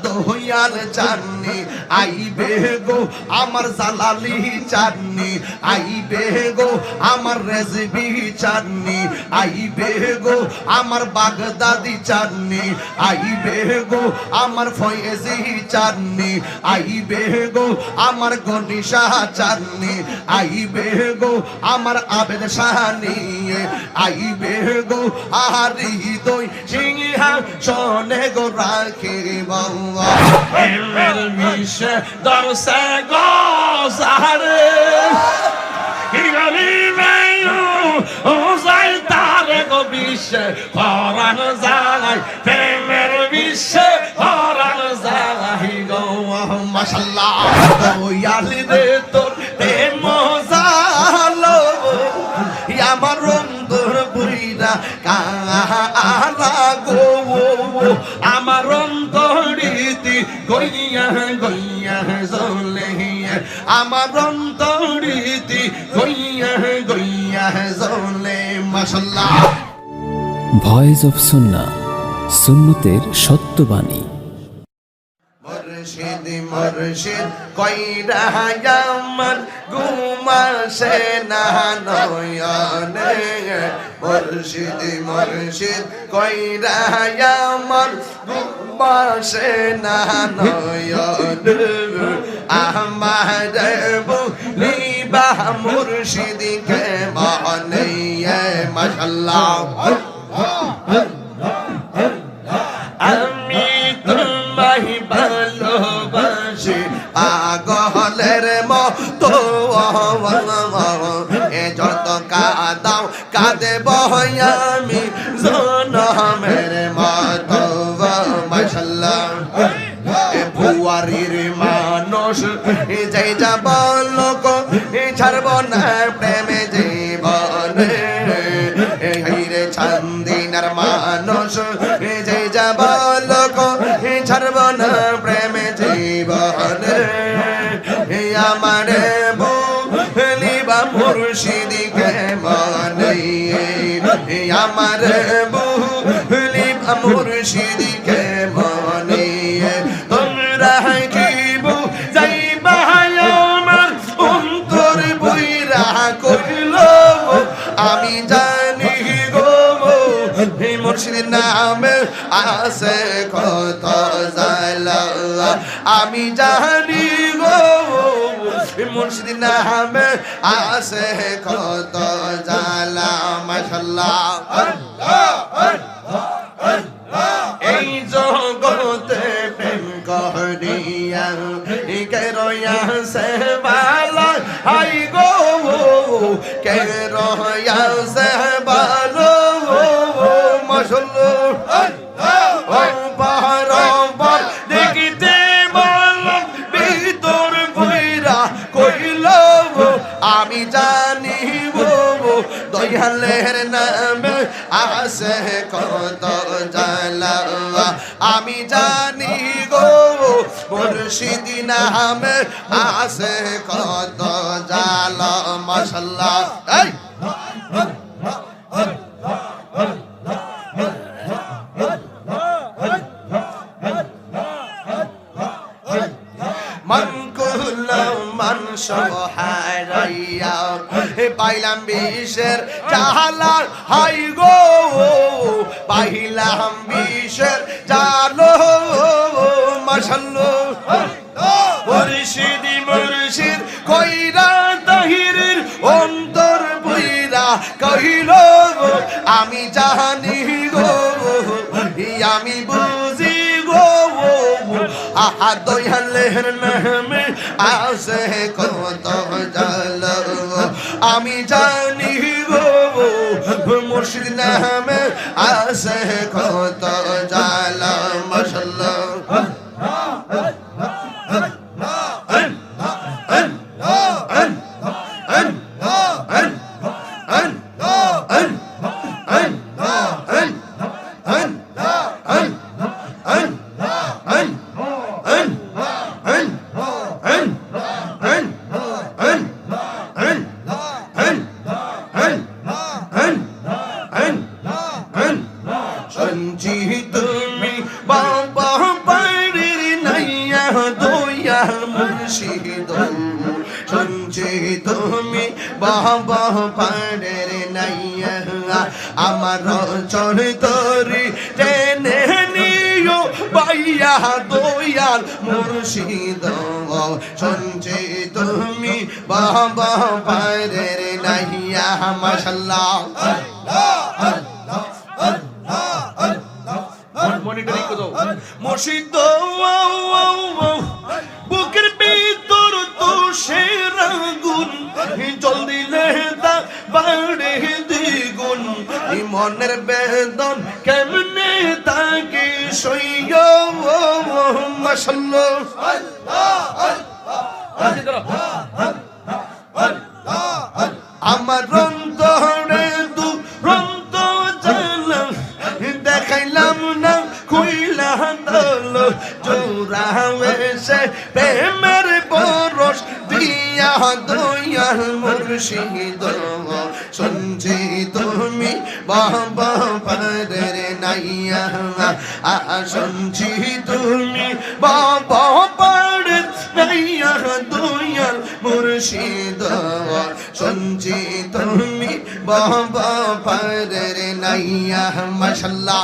দয়াল চাননি আইবে গো আমার জালালি চাননি আইবে গো আমার রেজবি চাননি আইবে গো আমার বাগদাদি চাননি আইবে গো আমার ফয়েজি চাননি আইবে গো আমার গনিশা চাননি আইবে গো আমার আবেদ শাহানি আইবে গো আর হৃদয় সিংহা শোনে গো রাখি বাবা এমএল মিশে দরসে গো সারে ইগালি মেয়ু ও যাই তারে গো বিশ্বে পরাণ যায় প্রেমের বিশ্বে পরাণ যায় গো মাশাআল্লাহ দয়ালি রে তোর প্রেম মজালো আমার অন্তর বুইরা কালা গো আমার অন্তরিতি গইয়া গইয়া জ্বলে আমার অন্তরিতি গইয়া গইয়া জ্বলে মাশাআল্লাহ ভয়েস অফ সুন্নাহ সুন্নতের সত্যবাণী মুর্শিদ মুর্শিদ কইরা আমার ঘুমাসে না নয়নে মুর্শিদ মুর্শিদ কইরা আমার ঘুমাসে না নয়নে আমার বলিবা মুর্শিদ কে মানে মাশাআল্লাহ আমি তোমায় ভালোবাসি পাগলের মতো এ যত কাঁদাও কাঁদেব আমি জনমের মতো মাশাআল্লাহ বুয়ারির মানুষ যাই যাব লোক ছাড়ব না প্রেমে জীবনে রে চান্দিনার মানুষ যাই যাব লোক ছাড়ব না প্রেমে জীবনে আমার বলিবা মুর্শিদকে মানে আমার বলিবা মুর্শিদকে মানে তোমরা কি যাইবা আমার অন্তর বইরা কইল আমি জানি গো মুর্শিদের নামে আছে কত জালা আমি জানি গো মুর্শিদের নামে আছে কত জালা মাশাআল্লাহ এই জগতে প্রেম করিয়া কে রয়াছে বালা হাই গো কে রয়াছে বালো মাশাআল্লাহ ও পারবার দেখিতে বল ভিতর বইরা কইল আমি জানি দয়ালের নামে আছে কত জালা আমি জানি গো মুর্শিদ নামে আছে কত জালা মাশাআল্লাহ সহারাইয়া পাইলাম বিষের জালা হাই গো পাইলাম বিষের জালো মাশাআল্লাহ মুর্শিদ মুর্শিদ কইরা তাহিরের অন্তর বইরা কইল আমি জানি গো আমি বুঝি গো আহা দয়ালের নামে আছে কত জালা আমি জানি গো মুর্শিদ নামে আছে কত জালা মাশাআল্লাহ সঞ্চিত মুর্শিদ শুনছি তুমি বাবা পাড়ের নাইয়া আমার চরিতরি টেনে নিও বাইয়া দয়াল মুর্শিদ শুনছি তুমি বাবা পাড়ের নাইয়া মাশাআল্লাহ মনিটরিং করো মুর্শিদ বুকের ভিতর তো শের আগুন জল দিলে তা বাড়ে দ্বিগুণ মনের বেদন কেমনে তাকে সইয় মাশাআল্লাহ আমার অন্তরে দুরন্ত জ্বালা দেখাইলাম না খুইলা দল জোড়া হয়েছে প্রেমের বরস দিয়া দয়াল মুর্শিদ শুনছি তুমি বাবা পাড়ের নাইয়া শুনছি তুমি বাবা পাড়ের নাইয়া দয়াল মুর্শিদ শুনছি তুমি বাবা পাড়ের নাইয়া মাশাআল্লাহ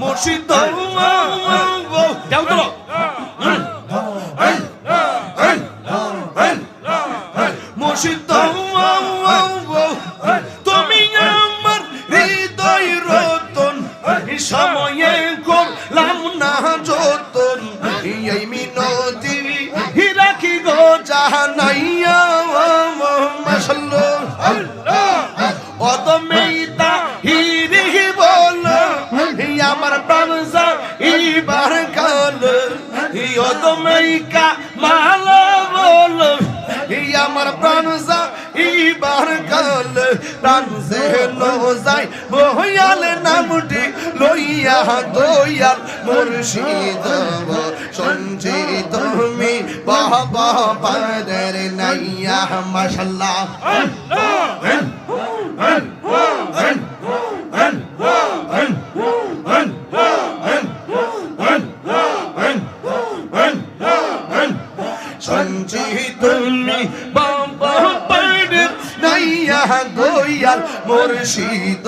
মুর্শিদ মুর্শিদ তুমি আমার হৃদয় রতন সময়ে করলাম না যতন এই মিনতি রাখি গো জানাইয়া মাশাআল্লাহ অদমেইতা হিরি বল আমার প্রাণজা ইবার কাল অদমেইকা মাল বল আমার প্রাণজা ইবার কাল প্রাণ সে নো যাই বয়াল নামটি লইয়া দয়াল মুর্শিদ শুনছি তুমি বাবা পাড়ের নাইয়া মাশাআল্লাহ শুনছি তুমি বাবা পাড়ের নাইয়া দয়াল মুর্শিদ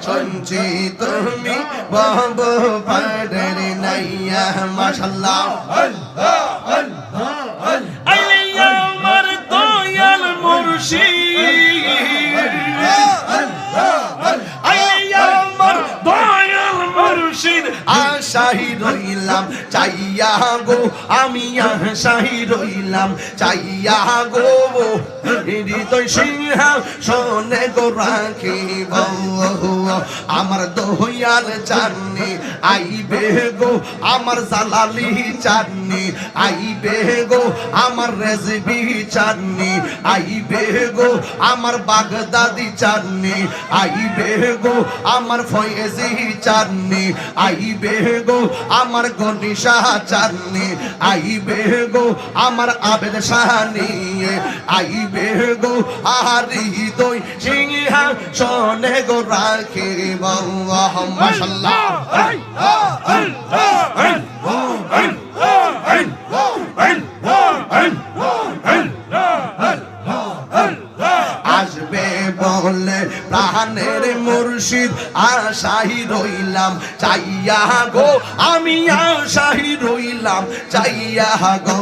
শুনছি তুমি বাবা পাড়ের নাইয়া মাশাআল্লাহ আইলে আমার দয়াল মুর্শিদ আইলে আমার দয়াল মুর্শিদ আশাই রইলাম চাইয়া গো আমি আশাই রইলাম চাইয়া গো হৃদয় সিংহা শোনে গো রাখিব আমার দয়াল চাননি আইবে গো আমার জালালি চাননি আইবে গো আমার রেজবি চাননি আইবে গো আমার বাগদাদি চাননি আইবে গো আমার ফয়েজি চাননি আইবে গো আমার গনিশা চাননি আইবে গো আমার আবেদ শাহানি আইবে গো হৃদয় সিংহা শোনে গো রাখিব মাশাআল্লাহ আসবে বলে প্রাণের মুর্শিদ আশাই রইলাম চাইয়া গো আমি আশাই রইলাম চাইয়া গো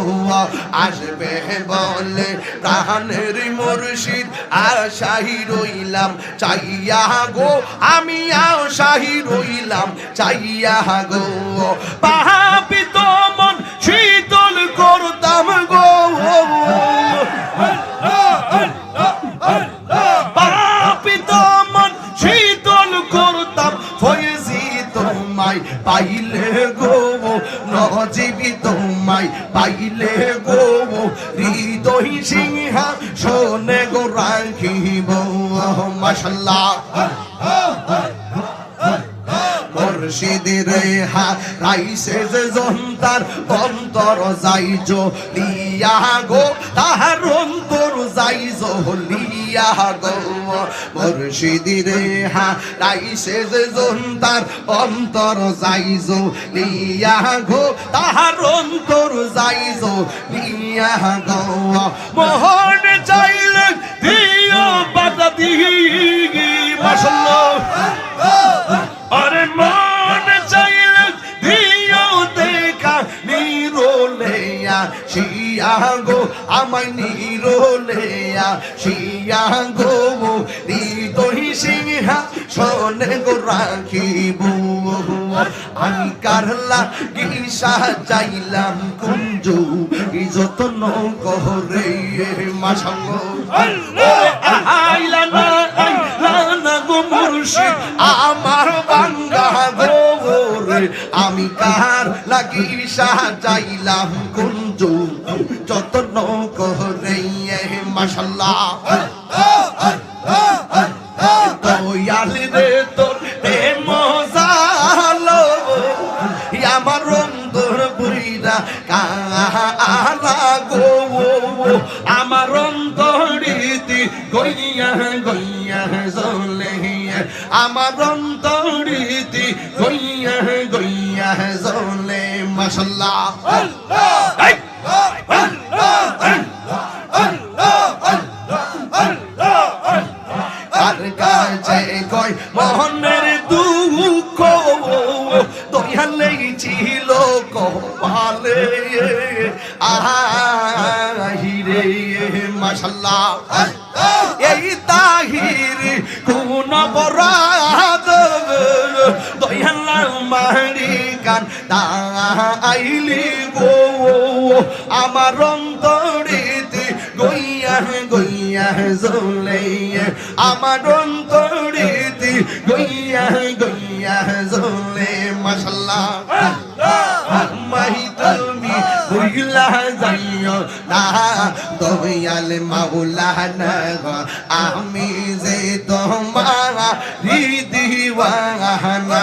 আসবে বলে প্রাণের মুর্শিদ আশাই রইলাম চাইয়া গো আমি আশাই রইলাম চাইয়া গো পাপিত মন শীতল করতাম গো পাপিত মন শীতল করতাম ফয়েজি তোমায় পাইলে গো নজিবি তোমায় পাইলে গো হৃদয় সিংহা শোনে গো রাখিব মাশাআল্লাহ মোর মুর্শিদের হারাইছে যে জন্তার অন্তর যাইজো লিয়া গো তাহার অন্তর যাইজো লিয়া গো মুর্শিদের হারাইছে যে জন্তার অন্তর যাইজো লিয়া গো তাহার অন্তর যাইজো লিয়া গো মোহন চাইলে দিও বাধা দিহি মাশাআল্লাহ আরে মন চাইলে দিও দেখা নিরোলেয়া শিয়া গো আমায় নিরোলেয়া শিয়া গো হৃদয় সিংহা শোনে গো রাখিব আমি কারলা গিসা যাইলাম কুঞ্জু যতন করে মাশাআল্লাহ গো মুর্শিদ আমার বান্দা গো রে আমি কার লাগি সাজাইলাম কুঞ্জু যতন করে মাশাআল্লাহ দয়াল রে তোর প্রেম জালো আমার অন্তর বুইরা কালা গো আমার অন্তরিতি গইয়া গইয়া জ্বলে আমার অন্তরিতি গইয়া গইয়া জ্বলে মাশাআল্লাহ আর কাছে কই মোহনের দুঃখ দয়ালে ছিল কপালে আহিরে মাশাআল্লাহ এই তাহির কোন অপরাধ দয়ালা মারি কান আইলি গো আমার অন্তরিতে গইয়া গইয়া জ্বলে আমার অন্তরিতে গইয়া গইয়া জ্বলে মাশাআল্লাহ মাহি তুমি বুইলা যাইও না দয়াল মাওলানা আমি যে তোমার দিওয়ানা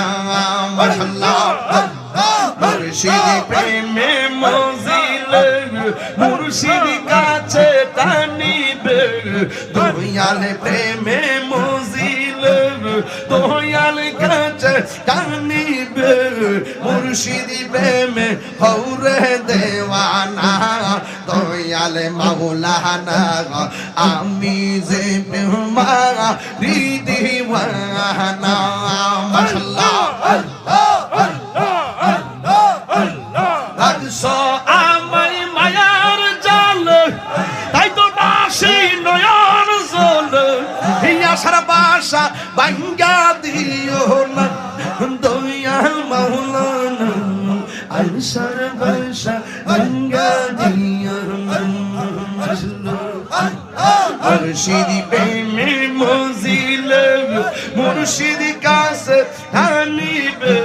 মাশাআল্লাহ মুর্শিদ প্রেমে মজিল মুর্শিদ কাছে টানিবে দয়াল প্রেমে মজিল দয়াল কাছে টানিবে মুর্শিদ প্রেমে হৌরে দেওয়ানা দয়াল মাওলানা আমি যে প্রেমা দিওয়ানা মাশাআল্লাহ আমায় মায়ার জাল তাই তো বাসি নয়ন জল আশার বাসা ভাঙ্গা দিও না দয়াল মাওলানা আশার বাসা ভাঙ্গা দিও না মুর্শিদ প্রেমে মজিল মুর্শিদ কাছে হানিবে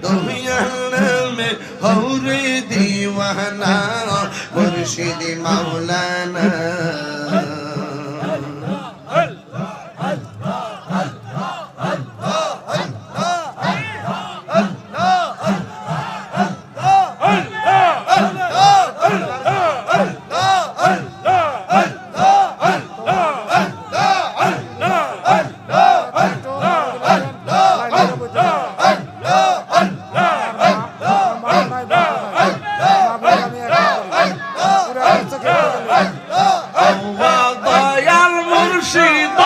দয়াল মে হৌরে দিওয়ানা মুর্শিদ মাওলানা দয়াল মুর্শিদ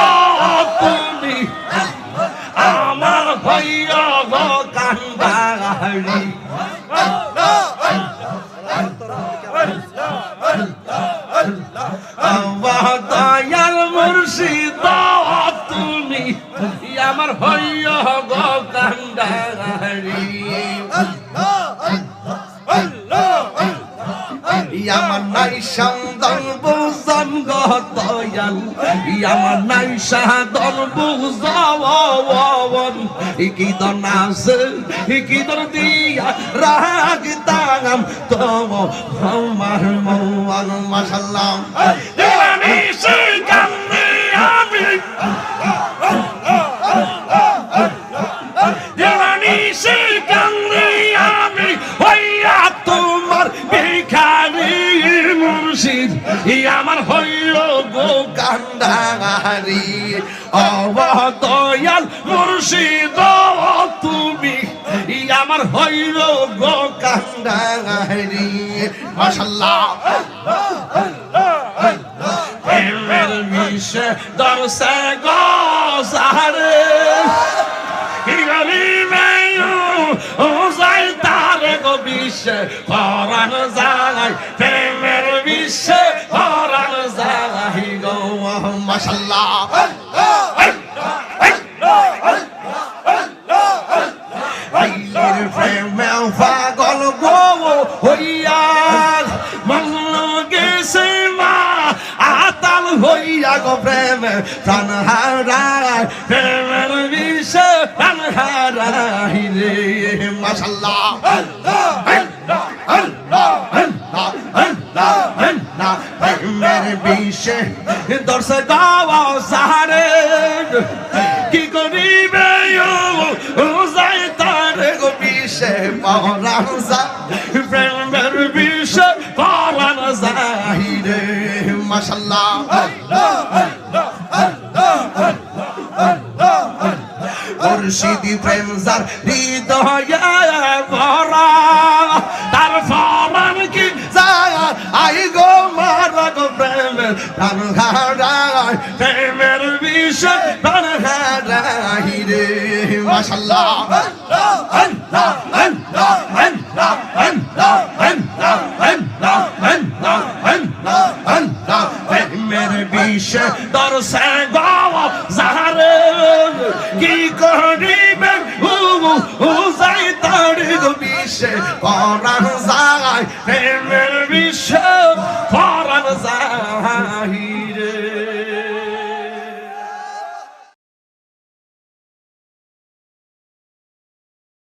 তুমি আমার ভাইয়া গো কান্দারি দয়াল মুর্শিদ তুমি আমার ভাইয়া গো কান্দারি আমার নাই সন্তান বুঝন গো দয়াল আমার নাই সাধন বুঝাওন কি দন আছে কি দন দিয়া রাখতাম তো আমার মন মাশাআল্লাহ দেওয়ানি সে কান্দি আমি দেওয়ানি সে অবদয়াল মুর্শিদ তুমি আমার হইল গো কান্ডারি মাশাআল্লাহ প্রেমের বিষে দরসে গো সারে বিশ্বে পরাণ যায় প্রেমের বিশ্বে পরাণ যায় গো মাশাআল্লাহ আইলের প্রেমে পাগল গো হইয়া মগ্ন গেছে মা আতাল হইয়া গো প্রেমে প্রাণ হারায় প্রেমের বিষে প্রাণ হারাই রে মাশাআল্লাহ প্রেমের বিষে দর্শে গাওয়া সারে কি করিবে যাই তার গো বিষে পরাণ যায় প্রেমের বিষে পরাণ যায় রে মাশাআল্লাহ মুর্শিদি প্রেম যার হৃদয়ে ভরা তার ফরমান কি যায় আই গো মারা গো প্রেমের প্রাণ হারায় প্রেমের বিষয় প্রাণ হারাই রে মাশাআল্লাহ প্রেমের বিষয় দর্শে গাওয়া যারে কি করিবে যাই তার গো বিষে পরাণ যায় প্রেমের বিষে